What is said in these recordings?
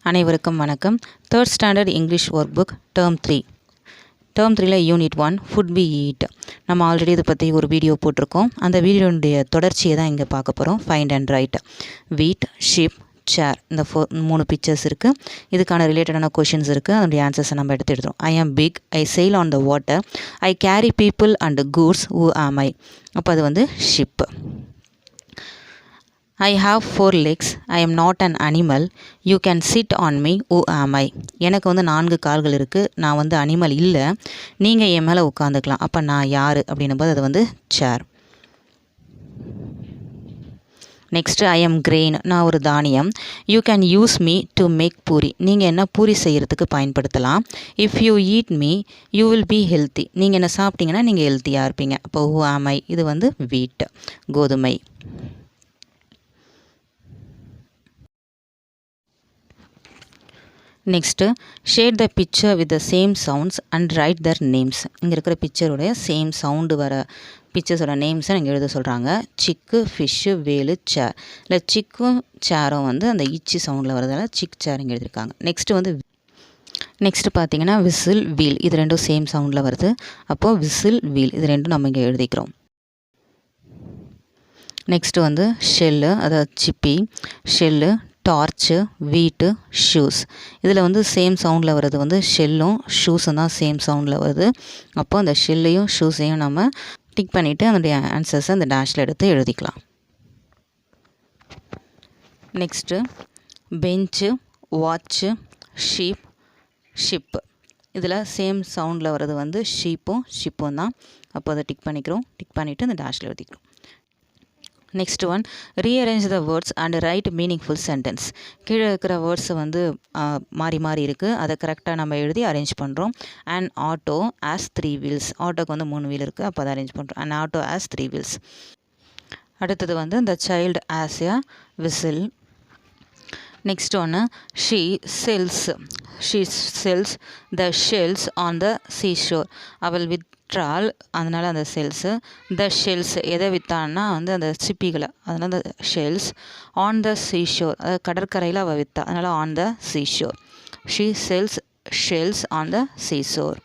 அனைவருக்கும் வணக்கம். 3rd standard English work book term 3 term 3ல யூனிட் 1 ஃபுட் வி ஈட். நம்ம ஆல்ரெடி இதை பற்றி ஒரு வீடியோ போட்டிருக்கோம். அந்த வீடியோனுடைய தொடர்ச்சியை தான் இங்கே பார்க்க போகிறோம். Find and right. வீட், ஷிப், சேர், இந்த 3 பிக்சர்ஸ் இருக்குது. இதுக்கான ரிலேட்டடான கொஷின்ஸ் இருக்குது. அதனுடைய ஆன்சர்ஸை நம்ம எடுத்துடுறோம். I am big, I sail on the water, I carry people and goods, who am I. அப்போ அது வந்து ship. I have 4 legs. I am not an animal. You can sit on me. Who am I? எனக்கு வந்து 4 கால்கள் இருக்குது. நான் வந்து animal இல்லை. நீங்கள் என் மேலே உட்காந்துக்கலாம். அப்போ நான் யார் அப்படின்னும்போது அது வந்து chair. Next I am grain. நான் ஒரு தானியம். You can use me to make puri. நீங்கள் என்ன பூரி செய்கிறதுக்கு பயன்படுத்தலாம். If you eat me you will be healthy. நீங்கள் என்ன சாப்பிட்டீங்கன்னா நீங்கள் ஹெல்த்தியாக இருப்பீங்க. அப்போ ஹூ ஆம் ஐ? இது வந்து வீட், கோதுமை. Next shade the picture with the same sounds and write their names. இங்கே இருக்கிற பிக்சருடைய சேம் சவுண்டு வர பிக்சர்ஸோட நேம்ஸை நீங்கள் எழுத சொல்கிறாங்க. சிக்கு, ஃபிஷ்ஷு, வேலு, சேர். இல்லை சிக்கும் சேரும் வந்து அந்த இச்சி சவுண்டில் வரதால சிக் சேர் இங்கே எழுதியிருக்காங்க. நெக்ஸ்ட்டு பார்த்தீங்கன்னா விசில், வீல். இது ரெண்டும் சேம் சவுண்டில் வருது. அப்போது விசில், வீல் இது ரெண்டும் நம்ம இங்கே எழுதிக்கிறோம். நெக்ஸ்ட்டு வந்து ஷெல்லு, அதாவது சிப்பி, ஷெல்லு, டார்ச்சு, வீட்டு, ஷூஸ். இதில் வந்து சேம் சவுண்டில் வர்றது வந்து ஷெல்லும் ஷூஸும் தான் சேம் சவுண்டில் வருது. அப்போ அந்த ஷெல்லையும் ஷூஸையும் நம்ம டிக் பண்ணிவிட்டு அதனுடைய ஆன்சர்ஸை அந்த டேஷில் எடுத்து எழுதிக்கலாம். நெக்ஸ்ட்டு பெஞ்சு, வாட்ச்சு, ஷீப், ஷிப்பு. இதில் சேம் சவுண்டில் வர்றது வந்து ஷிப்பும் தான். அப்போ அதை டிக் பண்ணிக்கிறோம். டிக் பண்ணிவிட்டு அந்த டேஷில் எழுதிக்கிறோம். Next one, rearrange the words and write meaningful sentence. கீழே இருக்கிற வேர்ட்ஸை வந்து மாறி மாறி இருக்குது. அதை கரெக்டாக நம்ம எழுதி அரேஞ்ச் பண்ணுறோம். And auto has 3 wheels. ஆட்டோக்கு வந்து 3 வீல் இருக்குது. அப்போ அதை அரேஞ்ச் பண்ணுறோம். And auto has 3 wheels. அடுத்தது வந்து the child has a whistle. Next ஒன்று, she sells the shells on the seashore. அவள் விற்றால், அதனால் அந்த செல்ஸு. த ஷெல்ஸ் எதை விற்றான்னா வந்து அந்த சிப்பிகளை, அதனால் அந்த ஷெல்ஸ். ஆன் த சீஷோர், அதாவது கடற்கரையில் அவள் விற்றா, அதனால் on the seashore. She sells shells on the seashore.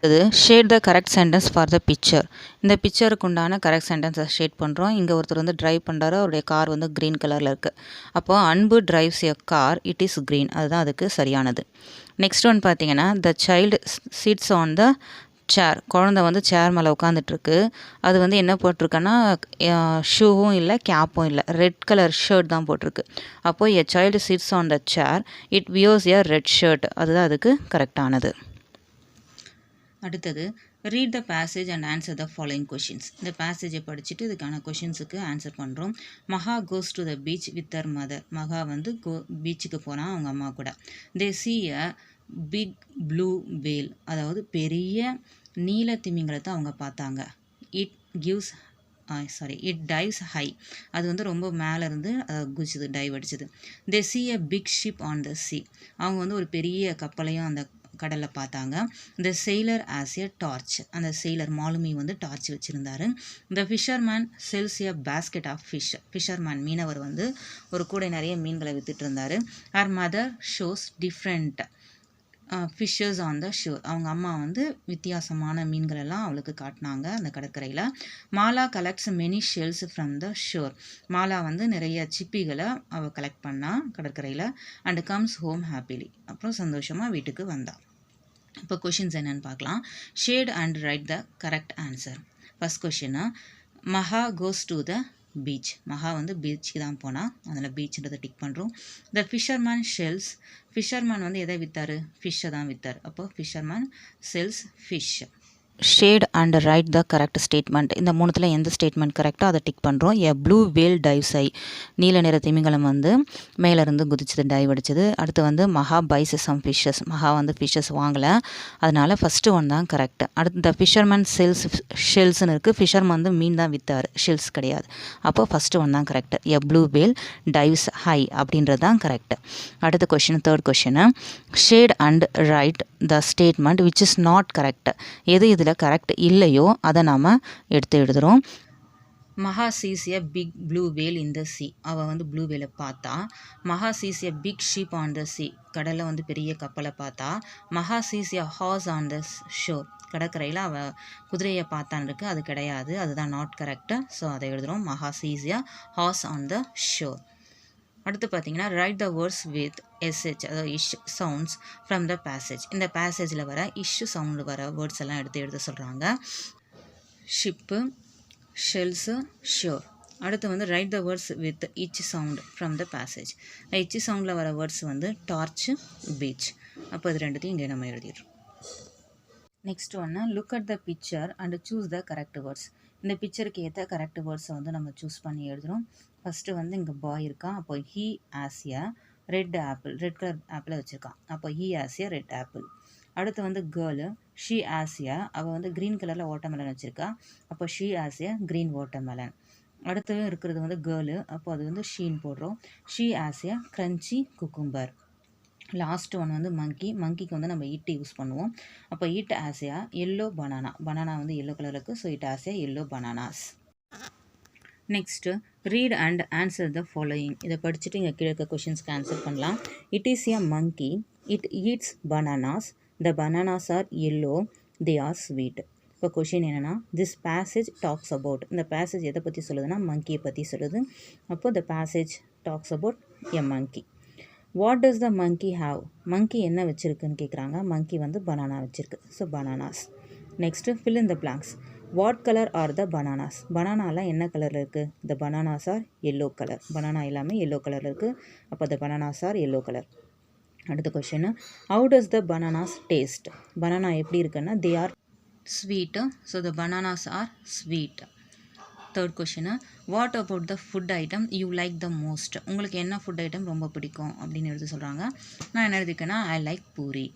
இது shade the correct sentence for the picture. இந்த பிக்சருக்கு உண்டான கரெக்ட் சென்டென்ஸை ஷேட் பண்ணுறோம். இங்கே ஒருத்தர் வந்து ட்ரைவ் பண்ணுறாரு. அவருடைய கார் வந்து க்ரீன் கலரில் இருக்குது. அப்போது Anbu drives a car, it is green. அதுதான் அதுக்கு சரியானது. நெக்ஸ்ட் ஒன் பார்த்தீங்கன்னா, the child sits on the chair. குழந்தை வந்து சேர் மேலே உட்காந்துட்ருக்கு. அது வந்து என்ன போட்டிருக்குன்னா, ஷூவும் இல்லை, கேப்பும் இல்லை, ரெட் கலர் ஷர்ட் தான் போட்டிருக்கு. அப்போது a child sits on the chair, it wears a red shirt. அதுதான் அதுக்கு கரெக்டானது. அடுத்தது, read the passage and answer the following questions. இந்த பேசேஜை படிச்சுட்டு இதுக்கான கொஷின்ஸுக்கு ஆன்சர் பண்ணுறோம். Maha goes to the beach with her mother. Maha வந்து பீச்சுக்கு போகிறான் அவங்க அம்மா கூட. They see a big blue whale. அதாவது பெரிய நீல திமிங்கலத்தை அவங்க பார்த்தாங்க. It dives high. அது வந்து ரொம்ப மேலேருந்து குதிச்சுது, dive அடிச்சுது. They see a big ship on the sea. அவங்க வந்து ஒரு பெரிய கப்பலையும் அந்த கடலில் பார்த்தாங்க. The sailor has a torch. அந்த செயிலர் மாலுமி வந்து டார்ச் வச்சுருந்தாரு. The fisherman sells a basket of fish. Fisherman மீனவர் வந்து ஒரு கூடை நிறைய மீன்களை வித்துட்டு இருந்தார். Her mother shows different fishes on the shore. அவங்க அம்மா வந்து வித்தியாசமான மீன்கள் எல்லாம் அவளுக்கு காட்டினாங்க அந்த கடற்கரையில். Mala collects many shells from the sure. Mala வந்து நிறைய சிப்பிகளை அவள் கலெக்ட் பண்ணா கடற்கரையில். And comes home happily. அப்புறம் சந்தோஷமாக வீட்டுக்கு வந்தா. இப்போ கொஷின்ஸ் என்னென்னு பார்க்கலாம். Shade and write the correct answer. First question, மகா கோஸ் டு த பீச். மகா வந்து பீச்சுக்கு தான் போனால், அதில் பீச்ன்றதை டிக் பண்ணுறோம். த ஃபிஷர்மேன் ஷெல்ஸ். ஃபிஷர்மேன் வந்து எதை விற்றாரு? ஃபிஷ்ஷை தான் விற்றார். அப்போ fisherman sells fish. Shade and write the correct statement. இந்த மூணுத்தில் எந்த ஸ்டேட்மெண்ட் கரெக்டோ அதை டிக் பண்ணுறோம். A blue whale dives high. நீல நிற திமிங்கலம் வந்து மேலேருந்து குதிச்சது, டைவ் அடிச்சது. அடுத்து வந்து மகா பைஸ் சம் ஃபிஷ்ஷஸ். மகா வந்து ஃபிஷ்ஷஸ் வாங்கலை, அதனால் ஃபஸ்ட்டு ஒன் தான் கரெக்ட். அடுத்து த ஃபிஷர்மேன் செல்ஸ் ஷெல்ஸ்னு இருக்குது. ஃபிஷர்மேன் வந்து மீன் தான் விற்றார், ஷெல்ஸ் கிடையாது. அப்போ ஃபஸ்ட்டு ஒன் தான் correct. A blue whale dives high அப்படின்றது தான் கரெக்ட். அடுத்த question, third question, shade and write the statement which is not correct. எது இதில் கரெக்ட் இல்லையோ அதை நாம் எடுத்து எழுதுகிறோம். Maha sees a big blue whale in the sea. அவள் வந்து ப்ளூ வேலை பார்த்தா. Maha sees a big ship on the sea. கடலில் வந்து பெரிய கப்பலை பார்த்தா. Maha sees a horse on the sure. கடற்கரையில் அவள் குதிரையை பார்த்தான்னு இருக்குது, அது கிடையாது, அதுதான் நாட் கரெக்டு. ஸோ அதை எழுதுகிறோம். Maha sees a horse on the shore. அடுத்து பார்த்தீங்கன்னா write the words with S H, அதாவது ish sounds from the passage. இந்த பேசேஜில் வர இஷ்ஷு சவுண்டு வர வேர்ட்ஸ் எல்லாம் எடுத்து எழுத சொல்கிறாங்க. Ship, shells, sure. அடுத்து வந்து ரைட் த வேர்ட்ஸ் வித் இச் சவுண்ட் ஃப்ரம் த பேசேஜ். இச் சவுண்டில் வர வேர்ட்ஸ் வந்து டார்ச், பீச். அப்போ இது ரெண்டுத்தையும் இங்கே நம்ம எழுதிடுறோம். நெக்ஸ்ட் ஒன்று look at the picture and choose the correct words. இந்த பிக்சருக்கு ஏற்ற கரெக்ட் வேர்ட்ஸை வந்து நம்ம சூஸ் பண்ணி எழுதுகிறோம். ஃபஸ்ட்டு வந்து இங்கே பாய் இருக்கான். அப்போ he has a red apple, red colour ஆப்பிளை வச்சுருக்கான். அப்போ he has a red apple. அடுத்து வந்து கேர்ளு, ஷீ ஆஸ் எ, அவள் வந்து க்ரீன் கலரில் வாட்டர்மெலன் வச்சுருக்கா. அப்போ she has a green watermelon. அடுத்து இருக்கிறது வந்து கேர்ளு, அப்போ அது வந்து ஷீன் போடுறோம். She has a crunchy cucumber. Last one வந்து மங்கி. மங்கிக்கு வந்து நம்ம இட் யூஸ் பண்ணுவோம். அப்போ it has a yellow banana. Banana வந்து எல்லோ கலர் இருக்குது, so it has a yellow bananas. Next read and answer the following. இதை படிச்சுட்டு இங்கே கீழே இருக்க கொஷின்ஸ்க்கு ஆன்சர் பண்ணலாம். It is a monkey, it eats bananas, the bananas are yellow, they are sweet. இப்போ question என்னென்னா திஸ் பேசேஜ் டாக்ஸ் அபவுட். இந்த passage எதை பற்றி சொல்லுதுன்னா மங்கியை பற்றி சொல்லுது. அப்போது the passage talks about a monkey. What does the monkey have? மங்கி என்ன வச்சுருக்குன்னு கேட்குறாங்க. மங்கி வந்து பனானா வச்சுருக்கு, so bananas. Next fill in the blanks. What color are the bananas? பனானாலாம் என்ன கலரில் இருக்குது? The bananas are yellow color. Banana எல்லாமே எல்லோ கலரில் இருக்குது. அப்போ the bananas are yellow color. அடுத்த question how does the bananas taste. Banana எப்படி இருக்குன்னா they are sweet, so the bananas R sweet. Third question what about the food item you like the most. உங்களுக்கு என்ன food item ரொம்ப பிடிக்கும் அப்படின்னு எழுத சொல்கிறாங்க. நான் என்ன எழுதிக்கேன்னா I like puri.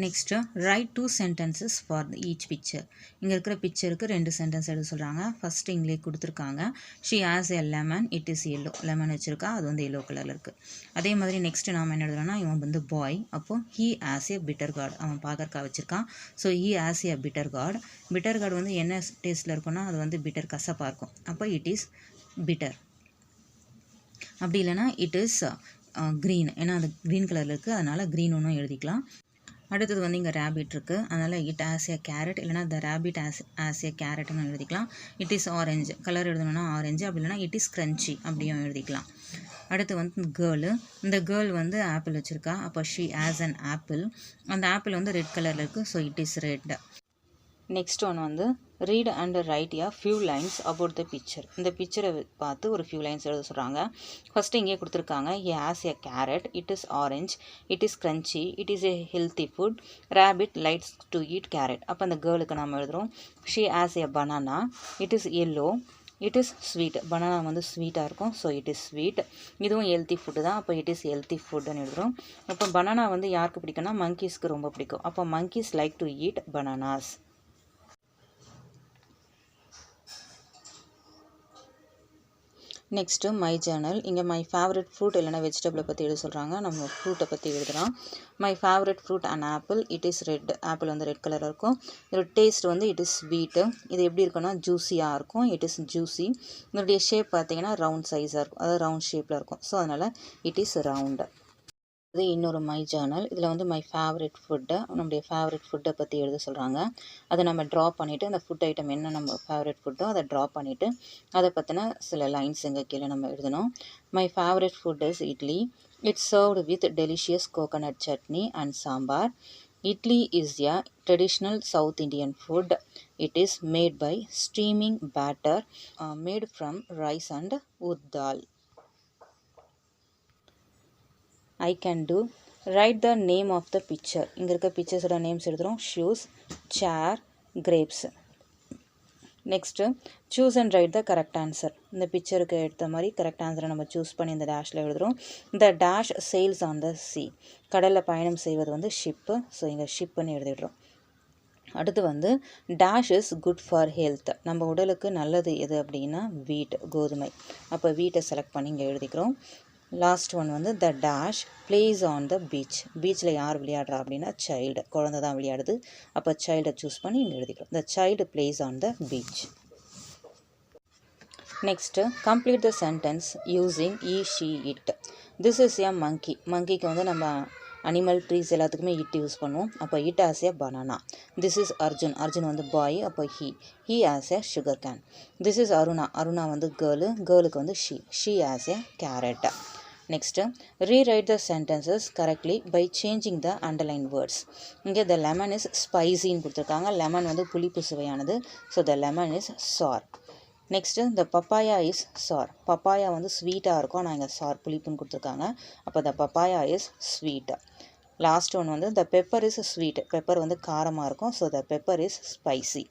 Next write 2 sentences for each picture. இங்கே இருக்கிற பிக்சருக்கு 2 சென்டென்ஸ் எழுத சொல்கிறாங்க. ஃபஸ்ட்டு இங்கே கொடுத்துருக்காங்க. She has a lemon, it is yellow. Lemon வச்சுருக்கா, அது வந்து எல்லோ கலரில் இருக்குது. அதே மாதிரி நெக்ஸ்ட்டு நாம் என்ன எழுதுறோன்னா இவன் வந்து பாய். அப்போது he has a bitter card. அவன் பாகற்காய் வச்சுருக்கான், so he has a bitter card. Bitter card வந்து என்ன டேஸ்ட்டில் இருக்குன்னா அது வந்து பிட்டர் கசப்பாக இருக்கும். அப்போ இட் இஸ் பிட்டர். அப்படி இல்லைனா இட் இஸ் க்ரீன், ஏன்னா அது க்ரீன் கலரில் இருக்குது, அதனால் க்ரீன் ஒன்றும் எழுதிக்கலாம். அடுத்தது வந்து இங்கே ரேபிட் இருக்குது, அதனால் இட் ஆஸ் ஏ கேரட், இல்லைனா த ரேபிட் ஆஸ் ஏ கேரட்னு எழுதிக்கலாம். இட் இஸ் ஆரஞ்சு, கலர் எழுதணும்னா ஆரஞ்சு. அப்படி இல்லைனா இட் இஸ் க்ரன்ச்சி அப்படியும் எழுதிக்கலாம். அடுத்து வந்து கேர்ளு. இந்த கேர்ள் வந்து ஆப்பிள் வச்சுருக்கா. அப்போ ஷீ ஆஸ் அன் ஆப்பிள். அந்த ஆப்பிள் வந்து ரெட் கலரில் இருக்குது, so it is red. Next one வந்து read and write a few lines about the picture. இந்த பிக்சரை பார்த்து ஒரு ஃபியூ லைன்ஸ் எழுத சொல்கிறாங்க. ஃபஸ்ட்டு இங்கே கொடுத்துருக்காங்க he has a carrot, it is orange, it is crunchy, it is a healthy food, rabbit likes to eat carrot. அப்போ அந்த கேர்ளுக்கு நம்ம எழுதுகிறோம் she has a banana, it is yellow, it is sweet. Banana வந்து ஸ்வீட்டாக இருக்கும், so it is sweet. இதுவும் healthy food தான், அப்போ இட் இஸ் ஹெல்த்தி ஃபுட்டுன்னு எழுதுகிறோம். அப்போ பனானா வந்து யாருக்கு பிடிக்கும்னா மங்கீஸ்க்கு ரொம்ப பிடிக்கும். அப்போ monkeys like to eat bananas. Next my Journal. இங்கே மை ஃபேவரட் ஃப்ரூட் இல்லைனா வெஜிடபிளை பற்றி எழுத சொல்கிறாங்க. நம்ம ஃப்ரூட்டை பற்றி எழுதுகிறோம். My favourite fruit and apple, it is red. Apple வந்து ரெட் கலரில் இருக்கும். இதோட டேஸ்ட் வந்து இட் இஸ் ஸ்வீட்டு. இது எப்படி இருக்குன்னா ஜூஸியாக இருக்கும், இட் இஸ் ஜூஸி. இதனுடைய ஷேப் பார்த்தீங்கன்னா ரவுண்ட் சைஸாக இருக்கும், அதாவது ரவுண்ட் ஷேப்பில் இருக்கும், ஸோ அதனால் இட் இஸ் ரவுண்டு. இது இன்னொரு மை ஜேர்னல். இதில் வந்து மை ஃபேவரட் ஃபுட்டை, நம்முடைய ஃபேவரட் ஃபுட்டை பற்றி எழுத சொல்கிறாங்க. அதை நம்ம ட்ரா பண்ணிவிட்டு அந்த ஃபுட் ஐட்டம் என்ன நம்ம ஃபேவரட் ஃபுட்டோ அதை ட்ரா பண்ணிவிட்டு அதை பற்றின சில லைன்ஸ் எங்கே கீழே நம்ம எழுதணும். My favourite food is idli, it's served with delicious coconut chutney and sambar. Idli is a traditional South Indian food. It is made by steaming batter made from rice and urad dal. I can do. Write the name of the picture. இங்கே இருக்க பிக்சர்ஸோட names எழுதுகிறோம். Shoes, chair, grapes. Next choose and write the correct answer. இந்த பிக்சருக்கு எடுத்த மாதிரி correct ஆன்சரை நம்ம சூஸ் பண்ணி இந்த டேஷில் எழுதுகிறோம். The dash sails on the sea. கடலில் பயணம் செய்வது வந்து ஷிப்பு, ஸோ இங்கே ஷிப்புன்னு எழுதிடுறோம். அடுத்து வந்து dash is good for health. நம்ம உடலுக்கு நல்லது எது அப்படின்னா வீட், கோதுமை. அப்போ வீட்டை செலக்ட் பண்ணி இங்கே எழுதிக்கிறோம். லாஸ்ட் ஒன் வந்து the dash place on the beach. பீச்சில் யார் விளையாடுறா அப்படின்னா சைல்டு, குழந்தை தான் விளையாடுது. அப்போ சைல்டை சூஸ் பண்ணி இங்கே எழுதிக்கிறோம். The child plays on the beach. Next complete the sentence using he she it. This is a monkey. மங்கிக்கு வந்து நம்ம அனிமல் ட்ரீஸ் எல்லாத்துக்குமே இட் யூஸ் பண்ணுவோம். அப்போ it has a banana. This is Arjun. Arjun வந்து பாய். அப்போ he has a sugar cane. This is Aruna. Aruna வந்து கேர்ளுக்கு வந்து she has a carrot. Next rewrite the sentences correctly by changing the underline words. இங்கே த lemon is ஸ்பைசின்னு கொடுத்துருக்காங்க. லெமன் வந்து புளிப்பு சுவையானது. So the lemon is sour. Next the papaya is sour. Papaya வந்து ஸ்வீட்டாக இருக்கும். ஆனால் இங்கே சார் புளிப்புன்னு கொடுத்துருக்காங்க. அப்போ the papaya is sweet. Last one வந்து the pepper is sweet. Pepper வந்து காரமாக இருக்கும். So the pepper is spicy.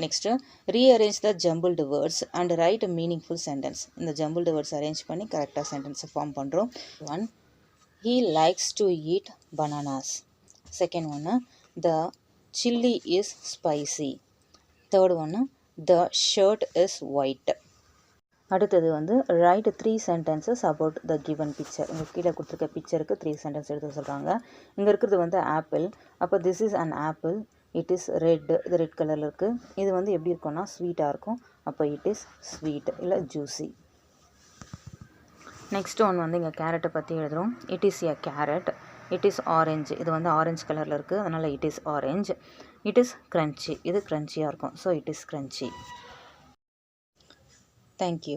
Next rearrange the jumbled words and write meaningful sentence. இந்த ஜம்பிள்டு வேர்ட்ஸ் அரேஞ்ச் பண்ணி கரெக்டாக சென்டென்ஸை ஃபார்ம் பண்ணுறோம். One, he likes to eat bananas. Second ஒன்று, த சில்லி இஸ் ஸ்பைசி. தேர்ட் ஒன்று, த ஷர்ட் இஸ் ஒயிட். அடுத்தது வந்து right 3 sentences about the given picture. இங்கே கீழே கொடுத்துருக்க பிக்சருக்கு 3 சென்டென்ஸ் எடுத்து சொல்கிறாங்க. இங்கே இருக்கிறது வந்து ஆப்பிள். அப்போ this is an apple. It is red. இது ரெட் கலரில் இருக்குது. இது வந்து எப்படி இருக்கும்னா ஸ்வீட்டாக இருக்கும். அப்போ இட் இஸ் ஸ்வீட் இல்லை ஜூஸி. நெக்ஸ்ட் ஒன் வந்து இங்கே கேரட்டை பற்றி எழுதுகிறோம். It is a carrot. It is orange. இது வந்து ஆரஞ்சு கலரில் இருக்குது. அதனால் it is orange. It is crunchy. இது க்ரன்ச்சியாக இருக்கும். So it is crunchy. Thank you.